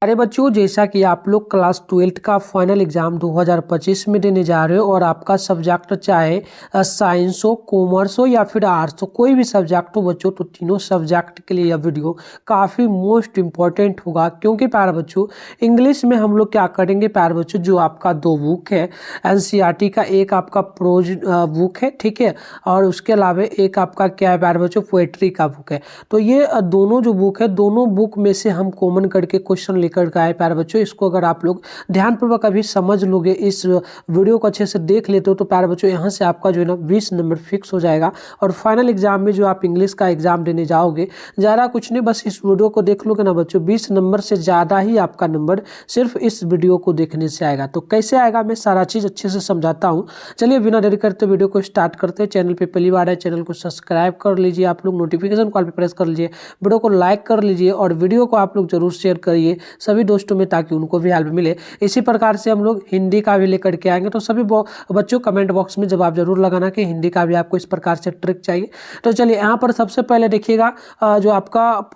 अरे बच्चों, जैसा कि आप लोग क्लास 12th का फाइनल एग्जाम 2025 में देने जा रहे हो और आपका सब्जेक्ट चाहे साइंस हो, कॉमर्स हो या फिर आर्ट्स हो, कोई भी सब्जेक्ट हो बच्चों, तो तीनों सब्जेक्ट के लिए यह वीडियो काफ़ी मोस्ट इम्पॉर्टेंट होगा। क्योंकि प्यारे बच्चों, इंग्लिश में हम लोग क्या करेंगे प्यारे बच्चों, जो आपका दो बुक है एनसीईआरटी का, एक आपका प्रोज बुक है, ठीक है, और उसके अलावा एक आपका क्या है प्यारे बच्चों, पोएट्री का बुक है। तो ये दोनों जो बुक है, दोनों बुक में से हम कॉमन करके क्वेश्चन लेकर के आए प्यारे बच्चों। इसको अगर आप लोग ध्यानपूर्वक अभी समझ लोगे, इस वीडियो को अच्छे से देख लेते हो, तो प्यारे बच्चों यहाँ से आपका जो है ना 20 नंबर फिक्स हो जाएगा। और फाइनल एग्जाम में जो आप इंग्लिश का एग्जाम देने जाओगे, ज़्यादा कुछ नहीं, बस इस वीडियो को देख लोगे ना बच्चों, 20 नंबर से ज़्यादा ही आपका नंबर सिर्फ इस वीडियो को देखने से आएगा। तो कैसे आएगा मैं सारा चीज़ अच्छे से समझाता हूँ। चलिए बिना देरी करते वीडियो को स्टार्ट करते हैं। चैनल पे पहली बार है, चैनल को सब्सक्राइब कर लीजिए, आप लोग नोटिफिकेशन कॉल पे प्रेस कर लीजिए, वीडियो को लाइक कर लीजिए और वीडियो को आप लोग जरूर शेयर करिए सभी दोस्तों में, ताकि उनको भी हेल्प मिले। इसी प्रकार से हम लोग हिंदी का भी लेकर के आएंगे। तो सभी बच्चों कमेंट बॉक्स में जवाब जरूर लगाना कि हिंदी का भी आपको इस प्रकार से ट्रिक चाहिए। तो चलिए यहाँ पर सबसे पहले देखिएगा, जो आपका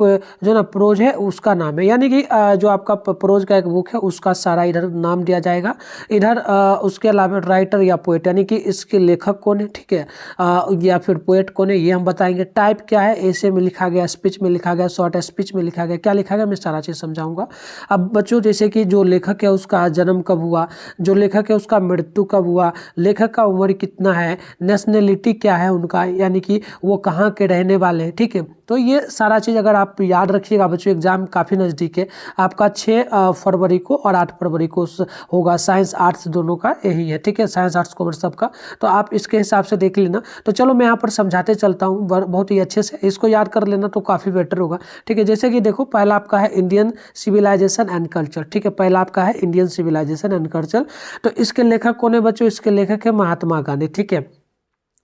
जो ना प्रोज है उसका नाम है, यानी कि जो आपका प्रोज का एक बुक है उसका सारा इधर नाम दिया जाएगा। इधर उसके अलावा राइटर या पोएट, यानी कि इसके लेखक कौन है, ठीक है, या फिर पोएट कौन है, ये हम बताएंगे। टाइप क्या है, ऐसे में लिखा गया, स्पीच में लिखा गया, शॉर्ट स्पीच में लिखा गया, क्या लिखा गया मैं सारा चीज़ समझाऊंगा। अब बच्चों, जैसे कि जो लेखक है उसका जन्म कब हुआ, जो लेखक है उसका मृत्यु कब हुआ, लेखक का उम्र कितना है, नेशनलिटी क्या है उनका, यानी कि वो कहाँ के रहने वाले हैं, ठीक है। तो ये सारा चीज़ अगर आप याद रखिएगा बच्चों, एग्जाम काफ़ी नज़दीक है आपका, 6 फरवरी को और 8 फरवरी को होगा। साइंस आर्ट्स दोनों का यही है, ठीक है, साइंस आर्ट्स कॉमर्स सबका। तो आप इसके हिसाब से देख लेना। तो चलो मैं यहाँ पर समझाते चलता हूँ बहुत ही अच्छे से, इसको याद कर लेना तो काफ़ी बेटर होगा, ठीक है। जैसे कि देखो, पहला आपका है इंडियन सिविलाइजेशन एंड कल्चर, ठीक है, पहला आपका है इंडियन सिविलाइजेशन एंड कल्चर। तो इसके लेखक कौन है बच्चों, इसके लेखक है महात्मा गांधी, ठीक है।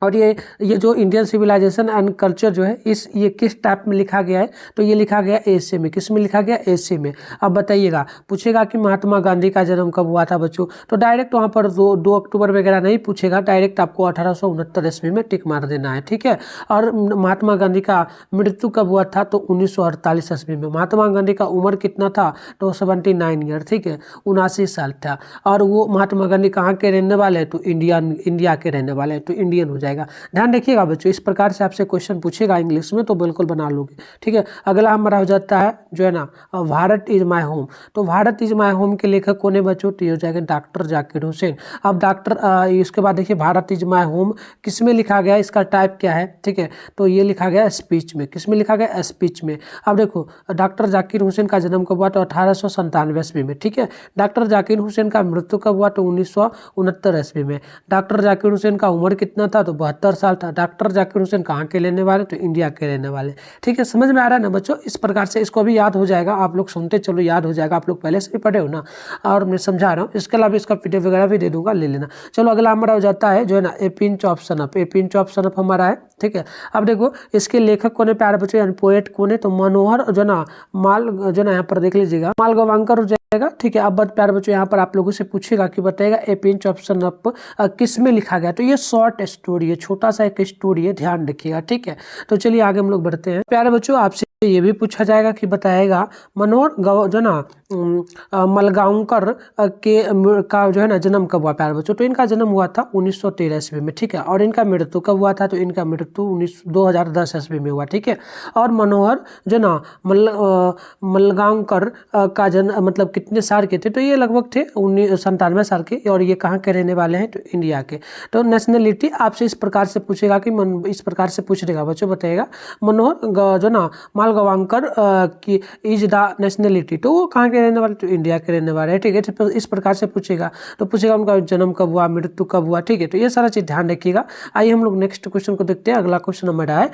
और ये जो इंडियन सिविलाइजेशन एंड कल्चर जो है, ये किस टाइप में लिखा गया है, तो ये लिखा गया एसे में। किस में लिखा गया, एसे में। अब बताइएगा, पूछेगा कि महात्मा गांधी का जन्म कब हुआ था बच्चों, तो डायरेक्ट वहाँ पर 2 अक्टूबर वगैरह नहीं पूछेगा, डायरेक्ट आपको 1869 ईस्वी में टिक मार देना है, ठीक है। और महात्मा गांधी का मृत्यु कब हुआ था, तो 1948 ईस्वी में। महात्मा गांधी का उम्र कितना था, तो 79 ईयर, ठीक है, 79 साल था। और वो महात्मा गांधी कहाँ के रहने वाले हैं, तो इंडिया के रहने वाले हैं, तो इंडियन हो जाएगा। ध्यान रखिएगा बच्चों, इस प्रकार से आपसे क्वेश्चन पूछेगा इंग्लिश में तो बिल्कुल बना लोगे, ठीक है। अगला हमारा हो जाता है जो है ना, भारत इज माय होम। तो भारत इज माय होम के लेखक कौन है बच्चों, तो ये हो जाएगा डॉक्टर जाकिर हुसैन। अब इसके बाद देखिए, भारत इज माय होम किस में लिखा गया, इसका टाइप क्या है, ठीक है, तो ये लिखा गया स्पीच में। किस में लिखा गया, स्पीच में। अब देखो, डॉक्टर जाकिर हुसैन का जन्म कब हुआ, तो 1897 ईस्वी में, ठीक है। डॉक्टर जाकिर हुसैन का मृत्यु कब हुआ, तो 1969 ईस्वी में। डॉक्टर जाकिर हुसैन का उम्र कितना था, तो 72 साल था। डॉक्टर जाकिर हुसैन कहाँ के रहने वाले, तो इंडिया के रहने वाले, ठीक है। समझ में आ रहा है ना बच्चों, इस प्रकार से इसको भी याद हो जाएगा, आप लोग सुनते चलो, याद हो जाएगा, आप लोग पहले से भी पढ़े हो ना, और मैं समझा रहा हूँ। इसके अलावा इसका पीडीएफ वगैरह भी दे दूंगा, ले लेना। चलो अगला हमारा हो जाता है जो है ना, a pinch of saunf. A pinch of saunf हमारा है, ठीक है। अब देखो, इसके लेखक कौन है प्यारे बच्चों, यानी पोएट कौन है, तो मनोहर जो ना माल, जो ना यहाँ पर देख लीजिएगा, मालगवांकर हो जाएगा, ठीक है। अब प्यारे बच्चों, यहाँ पर आप लोगों से पूछेगा कि बताएगा ए पिंच ऑफ सनफ किस में लिखा गया, तो ये शॉर्ट स्टोरी है, छोटा सा एक स्टोरी है, ध्यान रखिएगा, ठीक है। तो चलिए आगे हम लोग बढ़ते हैं। प्यारे बच्चों, आपसे ये भी पूछा जाएगा कि बताएगा मनोहर जो ना मलगांवकर का जो है ना जन्म कब हुआ प्यारे बच्चों, तो इनका जन्म हुआ था 1913 ईस्वी में, ठीक है। और इनका मृत्यु कब हुआ था, तो इनका मृत्यु 2010 ईस्वी में हुआ, ठीक है। और मनोहर जो ना मलगांवकर का जन्म मतलब कितने साल के थे, तो ये लगभग थे 97 साल के, और ये कहाँ के रहने वाले हैं, तो इंडिया के। तो नेशनलिटी आपसे इस प्रकार से पूछेगा कि इस प्रकार से पूछ देगा बच्चों, बताएगा मनोहर जो ना मालगवांकर की इज द नेशनलिटी, तो वो कहाँ के रहने वाले, तो इंडिया के रहने वाले हैं, ठीक है। तो इस प्रकार से पूछेगा, तो पूछेगा उनका जन्म कब हुआ, मृत्यु कब हुआ, ठीक है। तो ये सारा चीज ध्यान रखिएगा। आइए हम लोग नेक्स्ट क्वेश्चन को देखते हैं। अगला क्वेश्चन हमारा है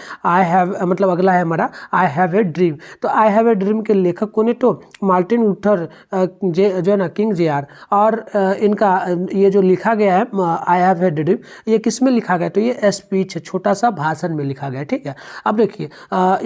अगला है हमारा आई हैव ए ड्रीम। तो आई हैव ए ड्रीम के लेखक कौन है, तो मार्टिन लूथर जो है ना किंग जे.आर। और इनका ये जो लिखा गया है आई हैव ए ड्रीम, ये किस में लिखा गया, तो ये स्पीच है, छोटा सा भाषण में लिखा गया, ठीक है। अब देखिए,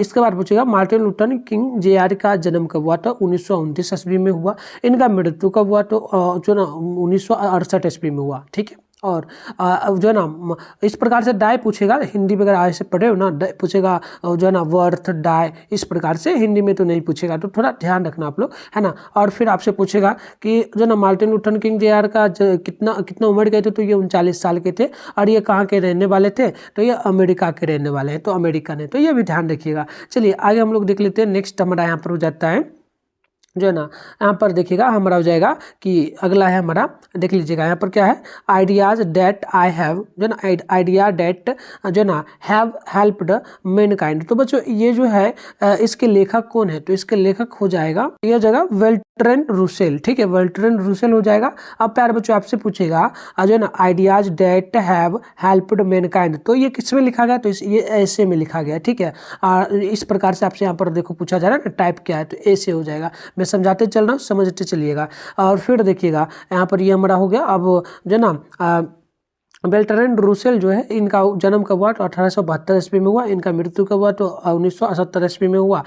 इसके बाद पूछेगा मार्टिन लूथर किंग जे.आर का जन्म कब हुआ, तो 1929 ईस्वी में हुआ। इनका मृत्यु कब हुआ, तो जो ना 1968 ईस्वी में हुआ, ठीक है। और जो है ना इस प्रकार से डाई पूछेगा हिंदी में, अगर ऐसे पढ़े हो ना पूछेगा जो है ना वर्थ डाई, इस प्रकार से हिंदी में तो नहीं पूछेगा, तो थोड़ा ध्यान रखना आप लोग, है ना। और फिर आपसे पूछेगा कि जो ना मार्टिन लूथर किंग जूनियर का कितना उम्र के थे, तो ये 39 साल के थे, और ये कहाँ के रहने वाले थे, तो ये अमेरिका के रहने वाले हैं, तो अमेरिकन है, तो ये भी ध्यान रखिएगा। चलिए आगे हम लोग देख लेते हैं। नेक्स्ट हमारा यहाँ पर हो जाता है जो है ना, यहाँ पर देखिएगा हमारा हो जाएगा कि अगला है हमारा, देख लीजिएगा यहाँ पर क्या है, आइडियाज डेट आई हैव, जो ना आइडिया डेट जो ना हैव हेल्प्ड मैनकाइंड। तो बच्चों ये जो है इसके लेखक कौन है, तो इसके लेखक हो जाएगा, ये हो जाएगा वेल्ट्रेन रूसेल, ठीक है, वेल्ट्रेन रूसेल हो जाएगा। अब प्यारे बच्चों आपसे पूछेगा जो है ना ideas that have helped mankind, तो ये किस में लिखा गया, तो ये ऐसे में लिखा गया, ठीक है। इस प्रकार से आपसे यहाँ पर देखो पूछा जा रहा है ना टाइप क्या है, तो ऐसे हो जाएगा। मैं समझाते चल रहा हूँ, समझते चलिएगा। और फिर देखिएगा यहाँ पर ये हमारा हो गया। अब जो ना बेल्ट्रेन रूसेल जो है, इनका जन्म कब हुआ, तो 1872 ईस्वी में हुआ। इनका मृत्यु कब हुआ, तो 1970 ईस्वी में हुआ।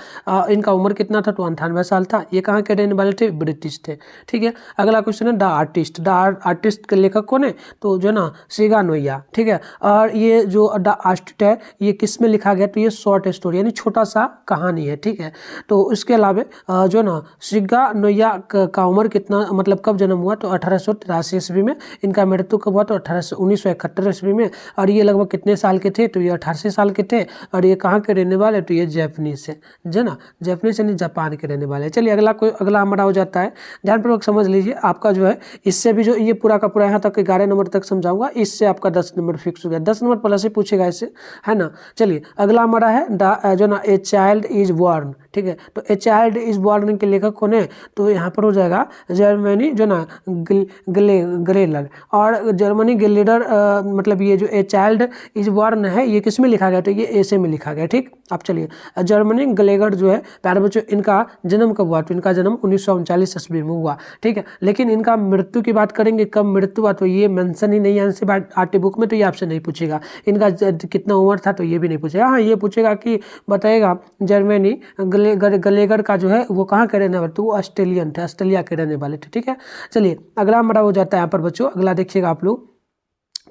इनका उम्र कितना था, तो 98 साल था। ये कहाँ के रहने वाले थे, ब्रिटिश थे, ठीक है। अगला क्वेश्चन है द आर्टिस्ट, द आर्टिस्ट के लेखक कौन है, तो जो ना सिगा नोया, ठीक है। और ये जो द आर्टिस्ट है ये किस में लिखा गया, तो ये शॉर्ट स्टोरी यानी छोटा सा कहानी है, ठीक है। तो इसके अलावा जो ना सिगा नोया का उम्र कितना, मतलब कब जन्म हुआ, तो 1883 ईस्वी में। इनका मृत्यु कब हुआ, तो 1971 ईस्वी में। और ये लगभग कितने साल के थे, तो ये 88 साल के थे। और ये कहाँ के रहने वाले, तो ये जापानीज है, जो ना जापानीज यानी जापान के रहने वाले हैं। चलिए अगला हमारा हो जाता है, ध्यानपूर्वक समझ लीजिए। आपका जो है इससे भी जो ये पूरा का पूरा यहाँ तक 11 नंबर तक समझाऊंगा, इससे आपका 10 नंबर फिक्स हो गया, 10 नंबर प्लस ही पूछेगा इससे, है ना। चलिए अगला हमारा है जो ना ए चाइल्ड इज बॉर्न, ठीक है। तो ए चाइल्ड इज बॉर्न के लेखक कौन है, तो यहाँ पर हो जाएगा जर्मनी जो ना ग्लेलर। और जर्मनी ग्लेलर मतलब ये जो ए चाइल्ड इज बॉर्न है ये किस में लिखा गया, तो ये ऐसे में लिखा गया, ठीक। अब चलिए जर्मनी ग्लेलर जो है प्यारे बच्चों, इनका जन्म कब हुआ, तो इनका जन्म 1939 ईस्वी में हुआ, ठीक है। लेकिन इनका मृत्यु की बात करेंगे, कब मृत्यु हुआ, तो ये मेंशन ही नहीं है एनसीईआरटी बुक में, तो ये आपसे नहीं पूछेगा। इनका कितना उम्र था, तो ये भी नहीं पूछेगा। हाँ ये पूछेगा कि बताएगा जर्मनी ग्लेगर का जो है वो कहाँ के रहने वाले, तो वो ऑस्ट्रेलियन थे, ऑस्ट्रेलिया के रहने वाले थे, ठीक है। चलिए अगला हमारा हो जाता है यहाँ पर बच्चों, अगला देखिएगा आप लोग।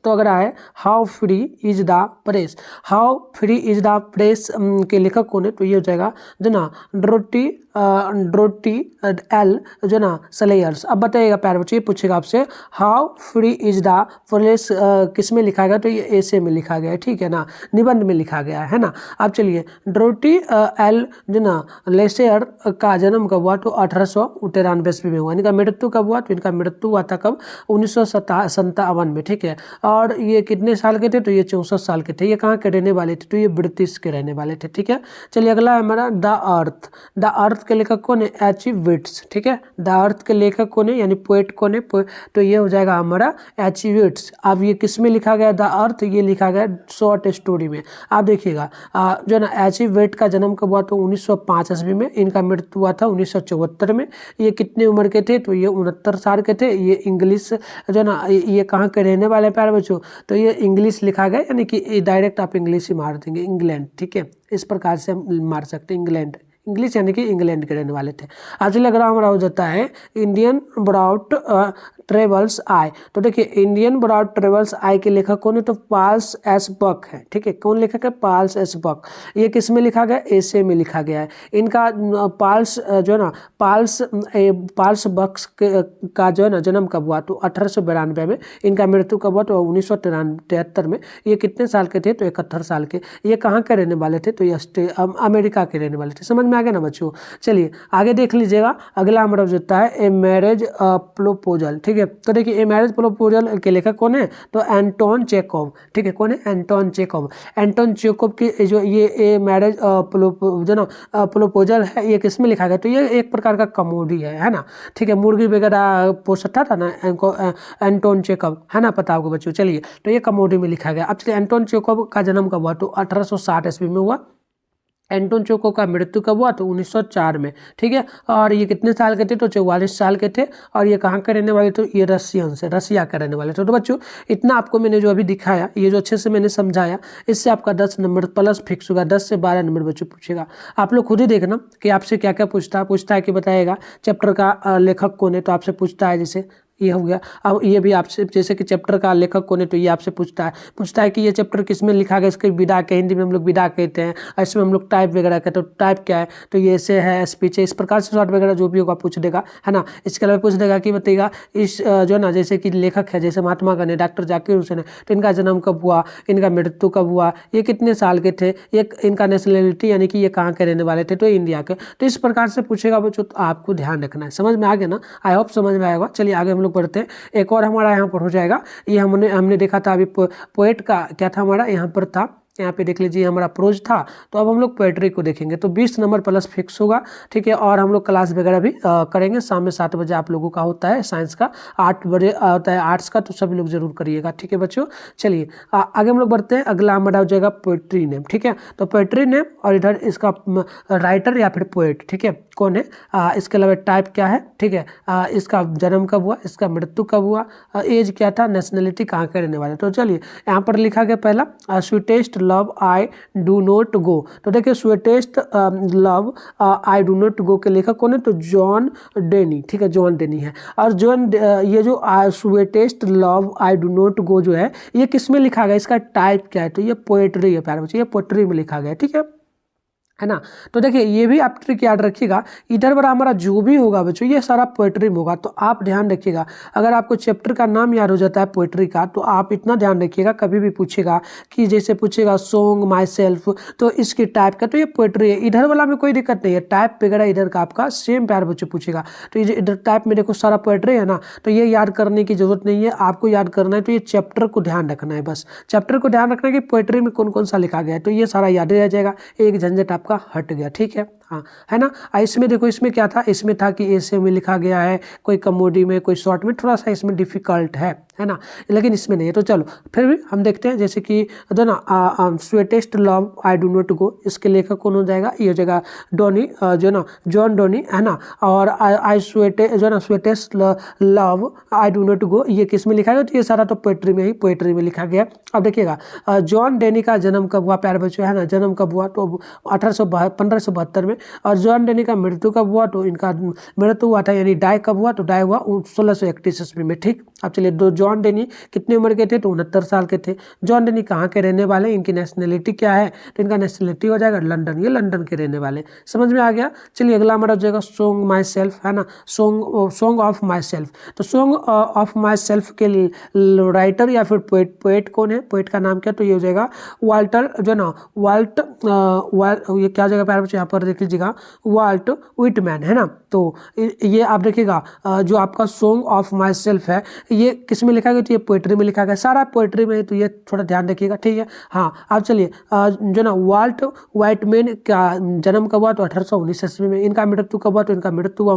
तो अगर है how free is the press, how free is the press के लेखक कौन है, तो ये हो जाएगा जो ना ड्रोटी एल जो ना सलेयर्स। अब बताइएगा प्यारे बच्चों, ये पूछेगा आपसे how free is the press किस में लिखा गया, तो ये ऐसे में लिखा गया है, ठीक है ना, निबंध में लिखा गया है ना। अब चलिए ड्रोटी एल जो ना लेसेयर का जन्म कब हुआ, तो 1893 ईस्वी में हुआ। इनका मृत्यु कब हुआ, तो इनका मृत्यु हुआ था कब, 1957 में, ठीक है। और ये कितने साल के थे, तो ये 64 साल के थे। ये कहाँ के रहने वाले थे, तो ये ब्रिटिश के रहने वाले थे, ठीक है। चलिए अगला है हमारा द अर्थ, द अर्थ के लेखक कौन है, एच विट्स, ठीक है। द अर्थ के लेखक कौन है यानी पोएट कौन है, तो ये हो जाएगा हमारा एच विट्स। अब ये किस में लिखा गया द अर्थ, ये लिखा गया शॉर्ट स्टोरी में। आप देखिएगा जो ना एच विट का जन्म कब हुआ, तो 1905 ईस्वी में। इनका मृत्यु हुआ था 1974 में। ये कितने उम्र के थे, तो ये 69 साल के थे। ये इंग्लिश जो ना ये कहाँ के रहने वाले प्यारे बच्चों, तो ये इंग्लिश लिखा गया यानी कि डायरेक्ट आप इंग्लिश ही मार देंगे, इंग्लैंड, ठीक है। इस प्रकार से हम मार सकते हैं इंग्लैंड, इंग्लिश यानी कि इंग्लैंड के रहने वाले थे। अगला अगर हमारा हो जाता है इंडियन ब्रॉड ट्रेवल्स आई। तो देखिए इंडियन ब्रॉड ट्रेवल्स आई के लेखक कौन है, तो पार्ल्स एस बक है, ठीक है। कौन लेखक है, पार्ल्स एस बक। ये किस में लिखा गया, ऐसे में लिखा गया है। इनका पार्ल्स जो है ना पार्ल्स बक्स का जो है ना जन्म कब हुआ, तो 1892 में। इनका मृत्यु कब हुआ, तो 1973 में। ये कितने साल के थे, तो 71 साल के। ये कहाँ के रहने वाले थे, तो ये अमेरिका के रहने वाले थे। समझ में आ गया ना बच्चों। चलिए आगे देख लीजिएगा, अगला हमारा होता है ए मैरिज प्रपोजल, ठीक है। तो देखिए ए मैरिज प्रपोजल के लेखक कौन है, तो एंटोन चेकोव, ठीक है। कौन है, एंटोन चेकोव। एंटोन चेकोव की जो ये ए मैरिज जो ना प्रपोजल है, ये किस में लिखा गया, तो ये एक प्रकार का कमोडी है ना, ठीक है। मुर्गी वगैरह पोस्ट था ना एंटोन चेकोव, है ना, पता होगा बच्चों। चलिए तो ये कमोडी में लिखा गया। अब चलिए एंटोन चेकोव का जन्म कब हुआ, तो 1860 ईस्वी में हुआ। एंटोन चेकोव का मृत्यु कब हुआ, तो 1904 में, ठीक है। और ये कितने साल के थे, तो 44 साल के थे। और ये कहाँ के रहने वाले, तो ये रशियन से, रसिया के रहने वाले थे। तो बच्चों इतना आपको मैंने जो अभी दिखाया, ये जो अच्छे से मैंने समझाया, इससे आपका 10 नंबर प्लस फिक्स होगा। 10 से 12 नंबर बच्चों पूछेगा। आप लोग खुद ही देखना कि आपसे क्या क्या पूछता है कि बताएगा चैप्टर का लेखक कौन है, तो आपसे पूछता है जैसे ये हो गया। अब ये भी आपसे, जैसे कि चैप्टर का लेखक कौन है, तो ये आपसे पूछता है कि ये चैप्टर किसमें लिखा गया, इसके विधा के हिंदी में हम लोग विधा कहते हैं, और इसमें हम लोग टाइप वगैरह कहते हैं। तो टाइप क्या है, तो ये ऐसे है, स्पीच है, इस प्रकार से शॉर्ट वगैरह जो भी होगा पूछ देगा, है ना। इसके अलावा पूछ देगा कि बताइएगा इस जो है ना, जैसे कि लेखक है, जैसे महात्मा गांधी, डॉक्टर जाकिर हुसैन है, तो इनका जन्म कब हुआ, इनका मृत्यु कब हुआ, ये कितने साल के थे, ये इनका नेशनलिटी यानी कि ये कहाँ के रहने वाले थे, तो इंडिया के। तो इस प्रकार से पूछेगा बच्चों, तो आपको ध्यान रखना है। समझ में आ गया ना, आई होप समझ में आएगा। चलिए आगे हम लोग बढ़ते हैं। एक और हमारा यहाँ पर हो जाएगा, ये हमने देखा था अभी पोएट का क्या था हमारा यहाँ पर था, यहाँ पे देख लीजिए हमारा प्रोज था। तो अब हम लोग पोएट्री को देखेंगे, तो 20 नंबर प्लस फिक्स होगा, ठीक है। और हम लोग क्लास वगैरह भी करेंगे, शाम में 7 बजे आप लोगों का होता है साइंस का, 8 बजे होता है आर्ट्स का, तो सभी लोग जरूर करिएगा, ठीक है बच्चों। चलिए आगे हम लोग बढ़ते हैं। अगला हमारा हो जाएगा पोएट्री नेम, ठीक है। तो पोएट्री नेम और इधर इसका राइटर या फिर पोएट, ठीक है, कौन है। इसके अलावा टाइप क्या है, ठीक है, इसका जन्म कब हुआ, इसका मृत्यु कब हुआ, एज क्या था, नेशनलिटी कहाँ के रहने वाले। तो चलिए यहाँ पर लिखा गया पहला, sweetest love I do not go. तो देखिए sweetest love I do not go के लेखक कौन है, तो जॉन डेनी, ठीक है, जॉन डेनी है। और ये जो sweetest love I do not go जो है, ये किस में लिखा गया, इसका टाइप क्या है, तो ये पोएट्री है प्यारे बच्चे, ये पोएट्री में लिखा गया, ठीक है ना। तो देखिए ये भी आप ट्रिक याद रखिएगा, इधर पर हमारा जो भी होगा बच्चों ये सारा पोएट्री में होगा। तो आप ध्यान रखिएगा, अगर आपको चैप्टर का नाम याद हो जाता है पोएट्री का, तो आप इतना ध्यान रखिएगा, कभी भी पूछेगा कि जैसे पूछेगा सॉन्ग माई सेल्फ, तो इसकी टाइप का, तो ये पोएट्री है। इधर वाला में कोई दिक्कत नहीं है, टाइप वगैरह इधर का आपका सेम प्यार बच्चों पूछेगा। तो ये इधर टाइप में देखो सारा पोएट्री है ना, तो ये याद करने की जरूरत नहीं है, आपको याद करना है तो ये चैप्टर को ध्यान रखना है, बस चैप्टर को ध्यान रखना है कि पोएट्री में कौन कौन सा लिखा गया है, तो ये सारा याद रह जाएगा, एक झंझट आपका हट गया, ठीक है। हाँ है ना। इसमें देखो इसमें क्या था, इसमें था कि ऐसे में लिखा गया है, कोई कमोडी में, कोई शॉर्ट में, थोड़ा सा इसमें डिफिकल्ट है ना, लेकिन इसमें नहीं है। तो चलो फिर भी हम देखते हैं, जैसे कि जो ना sweetest love I do not go, इसके लेखक कौन हो जाएगा, ये हो जाएगा डोनी, जो ना जॉन डोनी, है ना। और आई जो ना sweetest love I do not go, ये किस में लिखा गया, तो ये सारा तो पोएट्री में ही, पोएट्री में लिखा गया। अब देखिएगा जॉन डेनी का जन्म कब हुआ प्यारे बच्चों, है ना, जन्म कब हुआ, तो 1572 में। और जॉन डेनी का मृत्यु कब हुआ, तो इनका मृत्यु हुआ था, यानी डाई कब हुआ, तो डाई हुआ 1631 ईस्वी में, ठीक। अब चलिए जॉन डेनी कितने उम्र के थे, तो 69 साल के थे। जॉन डेनी कहाँ के रहने वाले, इनकी नेशनलिटी क्या है, तो इनका नेशनलिटी हो जाएगा लंदन, ये लंदन के रहने वाले। समझ में आ गया। चलिए अगला हमारा हो जाएगा सॉन्ग माई सेल्फ, है ना, सॉन्ग ऑफ माई सेल्फ। तो सॉन्ग ऑफ माई सेल्फ के राइटर या फिर पोएट कौन है, पोएट का नाम क्या, तो ये हो जाएगा वाल्टर, जो ना ये क्या हो जाएगा प्यारे बच्चों, यहाँ पर देख लीजिएगा वाल्ट विटमैन, है ना। तो ये आप देखिएगा जो आपका सॉन्ग ऑफ माई सेल्फ है, ये किस में लिखा गया, तो ये पोएट्री में लिखा गया, सारा पोएट्री में है, तो ये थोड़ा ध्यान रखिएगा, ठीक है। हाँ अब चलिए जो ना वाल्ट वाइटमैन का जन्म कब हुआ, तो 1819 ईस्वी में। इनका मृत्यु कब हुआ, तो इनका मृत्यु हुआ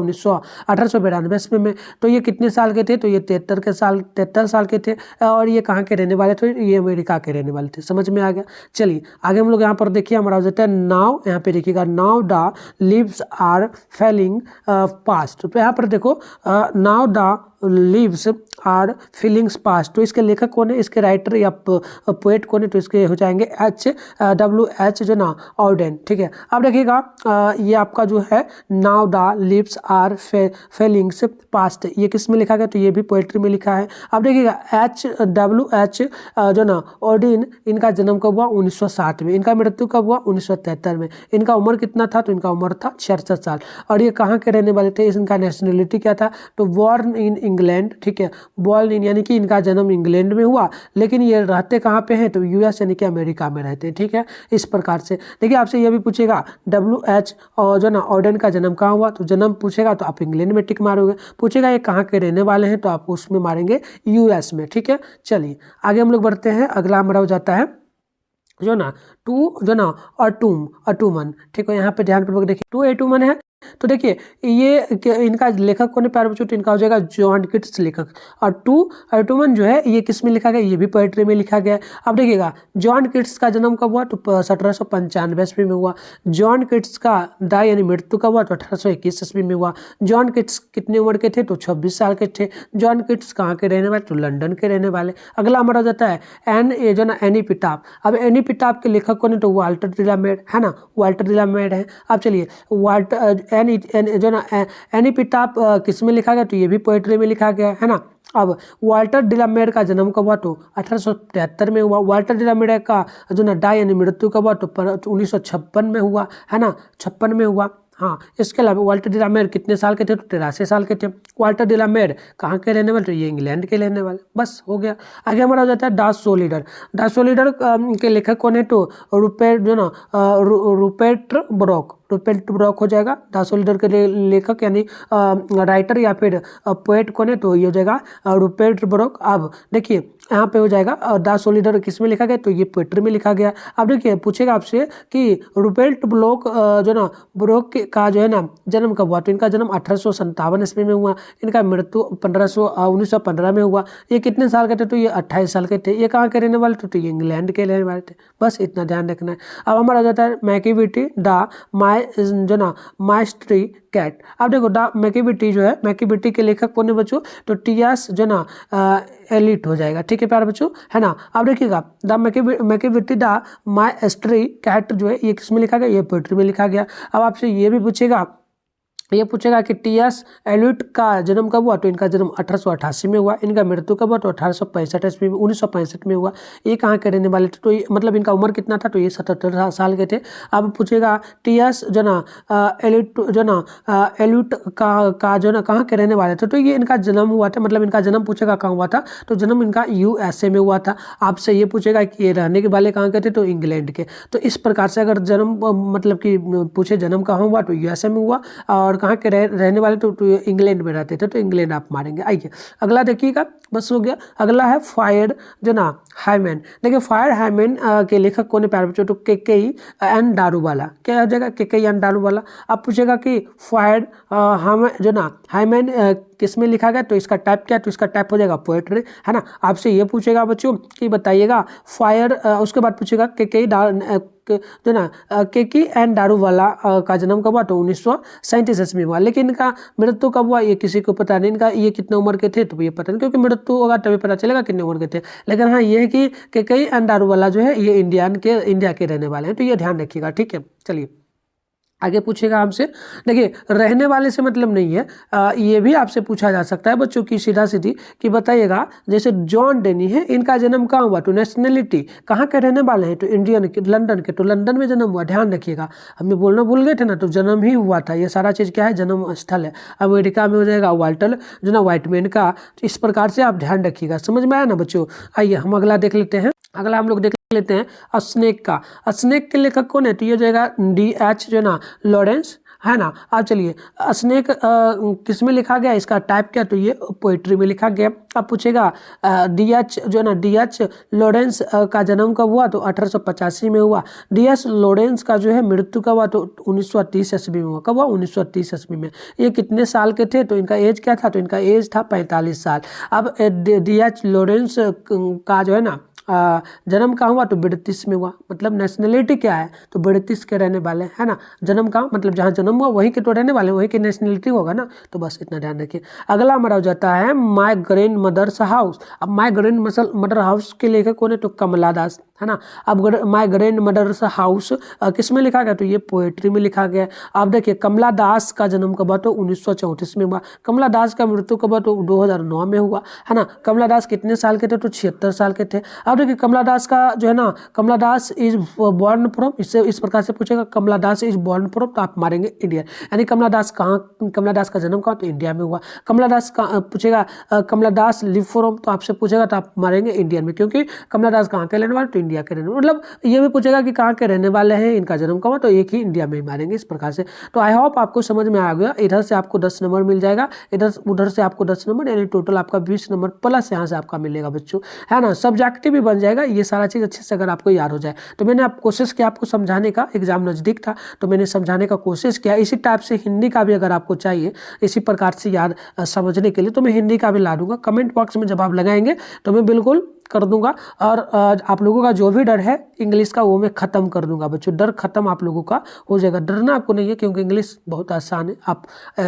1892 ईस्वी में। तो ये कितने साल के थे, तो ये 73 साल के थे। और ये कहाँ के रहने वाले थे, ये अमेरिका के रहने वाले थे। समझ में आ गया। चलिए आगे हम लोग यहाँ पर देखिए, हमारा हो जाता है नाउ, यहाँ पे देखिएगा now the leaves are falling past. तो यहाँ पर देखो now the leaves are feelings past, तो इसके लेखक कौन है, इसके राइटर या पोएट कौन है, तो इसके हो जाएंगे WH जो ना ऑर्डेन, ठीक है। अब देखिएगा ये आपका जो है now the leaves are fallings past, ये किस में लिखा गया, तो ये भी पोएट्री में लिखा है। अब देखिएगा WH जो ना ऑर्डेन, इनका जन्म कब हुआ, 1960 में। इनका मृत्यु कब हुआ, 1973 में। इनका उम्र कितना था, तो इनका उम्र था 66 साल। और ये कहाँ के रहने वाले थे, इनका नेशनलिटी क्या था, तो बॉर्न इन इंग्लैंड, ठीक है, बॉर्न इन यानी कि इनका जन्म इंग्लैंड में हुआ, लेकिन ये रहते कहाँ पे हैं, तो US यानी कि अमेरिका में रहते हैं, ठीक है। इस प्रकार से देखिए आपसे ये भी पूछेगा WH और जो ना ऑर्डन का जन्म कहाँ हुआ, तो जन्म पूछेगा तो आप इंग्लैंड में टिक मारोगे, पूछेगा ये कहाँ के रहने वाले हैं, तो आप उसमें मारेंगे US में, ठीक है। चलिए आगे हम लोग बढ़ते हैं। अगला हमारा हो जाता है जो ना जो ना अटूमन, ठीक है। यहाँ पे ध्यानपूर्वक देखिए, टू एटूमन है। तो देखिए ये इनका लेखक कौन है प्यारे बच्चों, तो इनका हो जाएगा जॉन किट्स लेखक। और टू एटूमन जो है ये किस में लिखा गया, ये भी पोएट्री में लिखा गया है। अब देखिएगा जॉन किट्स का जन्म कब हुआ, तो 1795 ईस्वी में हुआ। जॉन किट्स का डाई यानी मृत्यु कब हुआ, तो 1821 ईस्वी में हुआ। जॉन किट्स कितने उम्र के थे, तो 26 साल के थे। जॉन किट्स कहाँ के रहने वाले, तो लंदन के रहने वाले। अगला हमारा हो जाता है एनी पिटाप। अब एनी पिटाप के लेखक कौन है, तो वाल्टर डिलामेड, है ना, वाल्टर डिलामेड है। अब चलिए जो ना एनीपिटाप किस में लिखा गया, तो ये भी पोएट्री में लिखा गया है ना। अब वाल्टर डिलामेड का जन्म कब हुआ, तो 1873 में हुआ। वाल्टर डिलामेड का जो ना डाई यानी मृत्यु कब हुआ, तो 1956 में हुआ है ना, 56 में हुआ। हाँ, इसके अलावा वाल्टर डिलामेड कितने साल के थे, तो 83 साल के थे। वाल्टर डिलामेड कहाँ के रहने वाले, तो ये इंग्लैंड के रहने वाले। बस हो गया। आगे हमारा हो जाता है डास सोलिडर। डास सोलिडर के लेखक कौन है, तो रुपेट जो ना रुपेट ब्रॉक, रुपेट ब्रॉक हो जाएगा। डास सोलिडर के लेखक यानी राइटर या फिर पोएट कौन है, तो ये हो जाएगा रुपेट ब्रॉक। अब देखिए यहाँ पे हो जाएगा डास सोलिडर किस में लिखा गया, तो ये पोएट्री में लिखा गया। अब देखिए पूछेगा आपसे कि रुपेट ब्लॉक जो ना ब्रॉक का जो है ना जन्म कब हुआ, तो इनका जन्म 1857 ईस्वी में हुआ। इनका मृत्यु 1915 में हुआ। ये कितने साल के थे, तो ये 28 साल के थे। ये कहाँ के रहने वाले थे, तो ये इंग्लैंड के रहने वाले थे। बस इतना ध्यान रखना है। अब हमारा जाता है मैकीविटी द जो ना माइस्ट्री कैट। अब देखो द मैकीविटी जो है, मैकीविटी के लेखक कौन है बच्चों, तो टीएस जो ना एलिट हो जाएगा। ठीक है प्यारे बच्चों, है ना। अब देखिएगा द मैकीविटी द माइस्ट्री कैट जो है ये किस में लिखा गया, ये पोएट्री में लिखा गया। अब आपसे ये भी पूछेगा, ये पूछेगा कि टीएस एलिट का जन्म कब हुआ, तो इनका जन्म 1888 में हुआ। इनका मृत्यु कब हुआ, तो 1865 ईस्वी में 1965 में हुआ। ये कहाँ के रहने वाले थे, तो ये मतलब इनका उम्र कितना था, तो ये 77 साल के थे। अब पूछेगा टीएस जो ना एलिट जो ना एलिट का जो ना कहाँ के रहने वाले थे, तो ये इनका जन्म हुआ था, मतलब इनका जन्म पूछेगा कहाँ हुआ था, तो जन्म इनका यूएसए में हुआ था। आपसे ये पूछेगा कि ये रहने के वाले कहाँ के थे, तो इंग्लैंड के। तो इस प्रकार से अगर जन्म मतलब कि पूछे जन्म कहाँ हुआ, तो यूएसए में हुआ। और कहाँ के रहने वाले, तो इंग्लैंड में रहते थे, तो इंग्लैंड आप मारेंगे। आइए अगला देखिएगा, बस हो गया। अगला है फायर जो ना हाइमैन। देखिए फायर हाइमैन के लेखक कौन है प्यारे बच्चों, तो केकेई एन दारूवाला। क्या हो जाएगा, केकेई एन दारूवाला। अब पूछेगा कि फायर जो ना हाइमैन किस में लिखा गया, तो इसका टाइप क्या है, तो इसका टाइप हो जाएगा पोएट्री, है ना। आपसे ये पूछेगा बच्चों कि बताइएगा फायर, उसके बाद पूछेगा केकेई जो ना केकी एन दारूवाला का जन्म कब हुआ, तो 1937 ईस्वी में हुआ। लेकिन इनका मृत्यु कब हुआ, ये किसी को पता नहीं। इनका ये कितने उम्र के थे, तो ये पता नहीं, क्योंकि मृत्यु होगा तभी पता चलेगा कितने उम्र के थे। लेकिन हाँ ये है कि केकेई एन दारूवाला जो है ये इंडिया के रहने वाले हैं, तो ये ध्यान रखिएगा। ठीक है, चलिए आगे पूछेगा हमसे। देखिए रहने वाले से मतलब नहीं है, ये भी आपसे पूछा जा सकता है बच्चों की सीधा सीधी कि बताइएगा जैसे जॉन डेनी है, इनका जन्म कहाँ हुआ, तो नेशनलिटी कहाँ के रहने वाले हैं, तो इंडियन के, लंदन के, तो लंदन में जन्म हुआ। ध्यान रखिएगा, हमें बोलना भूल गए थे ना, तो जन्म ही हुआ था। ये सारा चीज़ क्या है, जन्म स्थल है। अमेरिका में हो जाएगा वाल्टर जो ना व्हाइटमैन का। तो इस प्रकार से आप ध्यान रखिएगा। समझ में आया ना बच्चों। आइए हम अगला देख लेते हैं। अगला हम लोग देख लेते हैं स्नेक का। स्नेक के लेखक कौन है, तो ये जाएगा DH जो ना लॉरेंस, है ना। अब चलिए स्नेक किस में लिखा गया, इसका टाइप क्या, तो ये पोइट्री में लिखा गया। अब पूछेगा DH जो ना DH लॉरेंस का जन्म कब हुआ, तो 1885 में हुआ। DH लॉरेंस का जो है मृत्यु कब हुआ, तो 1930 ईस्वी में हुआ। कब हुआ, 1930 ईस्वी में। ये कितने साल के थे, तो इनका एज क्या था, तो इनका एज था 45 साल। अब DH लॉरेंस का जो है ना जन्म कहाँ हुआ, तो ब्रिटिश में हुआ। मतलब नेशनलिटी क्या है, तो ब्रिटिश के रहने वाले, है ना। जन्म कहाँ, मतलब जहाँ जन्म हुआ वहीं के तो रहने वाले, वहीं की नेशनलिटी होगा ना। तो बस इतना ध्यान रखिए। अगला हमारा हो जाता है माय ग्रैंड मदर्स हाउस। अब माय ग्रैंड मदर हाउस के लेखक कौन है, तो कमला दास, है ना। अब माय ग्रैंड मदर्स हाउस किस में लिखा गया, तो ये पोएट्री में लिखा गया। आप देखिए कमला दास का जन्म कब हुआ, तो 1934 में हुआ। कमला दास का मृत्यु कब हुआ, तो 2009 में हुआ, है ना। कमला दास कितने साल के थे, तो 76 साल के थे। अब देखिए कमला दास का जो है ना, कमला दास इज बॉर्न फ्रॉम, इससे इस प्रकार से पूछेगा कमला दास इज बॉर्न फ्रॉम, तो आप मारेंगे इंडिया, यानी कमला दास कहाँ, कमला दास का जन्म कहाँ, तो इंडिया में हुआ। कमला दास का पूछेगा कमला दास लिव फ्रॉम, तो आपसे पूछेगा तो आप मारेंगे इंडियन में, क्योंकि कमला दास कहाँ के रहने वाले, तो इंडिया के रहने वाले। मतलब ये भी पूछेगा कि कहाँ के रहने वाले हैं, इनका जन्म कहाँ, तो एक ही इंडिया में ही मारेंगे, इस प्रकार से। तो आई होप आपको समझ में आ गया। इधर से आपको 10 नंबर मिल जाएगा, उधर से आपको 10 नंबर, यानी टोटल आपका 20 नंबर प्लस यहाँ से आपका मिलेगा बच्चों, है ना। सब्जेक्टिव भी बन जाएगा। ये सारा चीज़ अच्छे से अगर आपको याद हो जाए, तो मैंने कोशिश किया आपको समझाने का। एग्जाम नज़दीक था तो मैंने समझाने का कोशिश किया। इसी टाइप से हिंदी का भी अगर आपको चाहिए इसी प्रकार से याद समझने के लिए, तो मैं हिंदी का भी ला दूंगा। कमेंट बॉक्स में जब आप लगाएंगे तो मैं बिल्कुल कर दूंगा और आप लोगों का जो भी डर है इंग्लिश का वो मैं ख़त्म कर दूंगा बच्चों। डर खत्म आप लोगों का हो जाएगा। डरना आपको नहीं है क्योंकि इंग्लिश बहुत आसान है। आप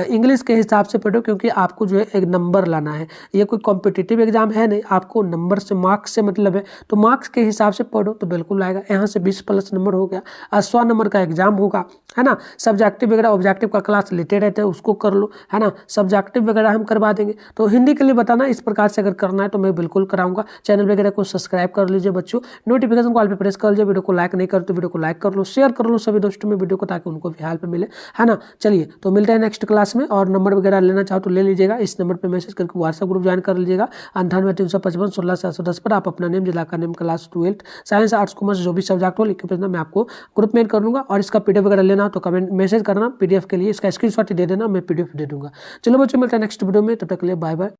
इंग्लिश के हिसाब से पढ़ो क्योंकि आपको जो है एक नंबर लाना है। ये कोई कॉम्पिटिटिव एग्जाम है नहीं, आपको नंबर से मार्क्स से मतलब है, तो मार्क्स के हिसाब से पढ़ो तो बिल्कुल आएगा। यहाँ से 20+ नंबर हो गया। 100 नंबर का एग्जाम होगा, है ना। सब्जेक्टिव वगैरह ऑब्जेक्टिव का क्लास लेते रहते हैं, उसको कर लो, है ना। सब्जेक्टिव वगैरह हम करवा देंगे। तो हिंदी के लिए बताना इस प्रकार से अगर करना है तो मैं बिल्कुल कराऊंगा। चैनल वगैरह को सब्सक्राइब कर लीजिए बच्चों, नोटिफिकेशन कॉल पे प्रेस कर लीजिए। वीडियो को लाइक नहीं कर तो वीडियो को लाइक कर लो, शेयर कर लो सभी दोस्तों में वीडियो को, ताकि उनको भी हेल्प मिले, है ना। चलिए तो मिलते हैं नेक्स्ट क्लास में। और नंबर वगैरह लेना चाहो तो ले लीजिएगा, इस नंबर पर मैसेज करके व्हाट्सएप ग्रुप ज्वाइन कर लीजिएगा 98-355-16-710 पर। आप अपना नेम, जिला का name, class 12, science, arts, commerce जो भी सब्जेक्ट हो लिख के भेजना, मैं आपको ग्रुप में कर दूंगा। और इसका पीडीएफ वगैरह लेना तो कमेंट मैसेज करना, पीडीएफ के लिए इसका स्क्रीनशॉट दे देना, मैं पीडीएफ दे दूंगा। चलो बच्चों मिलते हैं नेक्स्ट वीडियो में, तब तक के लिए बाय बाय।